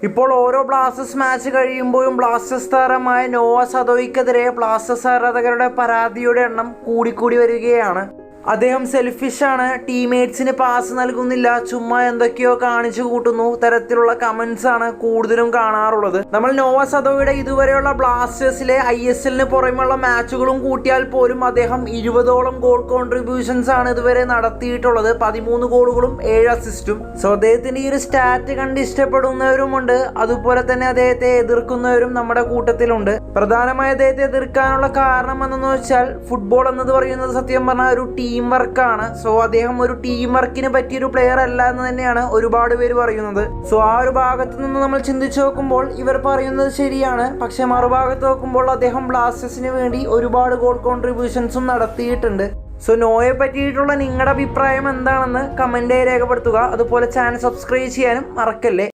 ഇപ്പോൾ ഓരോ Blasters match കഴിയുമ്പോഴും ബ്ലാസ്റ്റേഴ്സ് താരമായ നോവ സദോയ്ക്കെതിരെ ബ്ലാസ്റ്റേഴ്സ് ആരാധകരുടെ പരാതിയുടെ എണ്ണം കൂടിക്കൂടി വരികയാണ്. അദ്ദേഹം സെൽഫിഷാണ്, ടീംമേറ്റ്സിന് പാസ് നൽകുന്നില്ല, ചുമ്മാ എന്തൊക്കെയോ കാണിച്ചു കൂട്ടുന്നു തരത്തിലുള്ള കമന്റ്സ് ആണ് കൂടുതലും കാണാറുള്ളത്. നമ്മൾ നോവ സദോയുടെ ഇതുവരെയുള്ള ബ്ലാസ്റ്റേഴ്സിലെ ISLന് പുറമെയുള്ള മാച്ചുകളും കൂട്ടിയാൽ പോലും അദ്ദേഹം 20ഓളം ഗോൾ കോൺട്രിബ്യൂഷൻസ് ആണ് ഇതുവരെ നടത്തിയിട്ടുള്ളത്. 13 ഗോളുകളും 7 അസിസ്റ്റും. സോ അദ്ദേഹത്തിന്റെ ഈ ഒരു സ്റ്റാറ്റ് കണ്ട് ഇഷ്ടപ്പെടുന്നവരുമുണ്ട്, അതുപോലെ തന്നെ അദ്ദേഹത്തെ എതിർക്കുന്നവരും നമ്മുടെ കൂട്ടത്തിലുണ്ട്. പ്രധാനമായി അദ്ദേഹത്തെ എതിർക്കാനുള്ള കാരണം എന്തെന്ന് വെച്ചാൽ ഫുട്ബോൾ എന്നത് പറയുന്നത് സത്യം പറഞ്ഞാൽ ഒരു ടീം വർക്കാണ്. സോ അദ്ദേഹം ഒരു ടീം വർക്കിന് പറ്റിയൊരു പ്ലെയർ അല്ല എന്ന് തന്നെയാണ് ഒരുപാട് പേര് പറയുന്നത്. സോ ആ ഒരു ഭാഗത്ത് നിന്ന് നമ്മൾ ചിന്തിച്ചു നോക്കുമ്പോൾ ഇവർ പറയുന്നത് ശരിയാണ്. പക്ഷെ മറുഭാഗത്ത് നോക്കുമ്പോൾ അദ്ദേഹം ബ്ലാസ്റ്റേഴ്സിന് വേണ്ടി ഒരുപാട് ഗോൾ കോൺട്രിബ്യൂഷൻസും നടത്തിയിട്ടുണ്ട്. സോ നോയെ പറ്റിയിട്ടുള്ള നിങ്ങളുടെ അഭിപ്രായം എന്താണെന്ന് കമന്റായി രേഖപ്പെടുത്തുക. അതുപോലെ ചാനൽ സബ്സ്ക്രൈബ് ചെയ്യാനും മറക്കല്ലേ.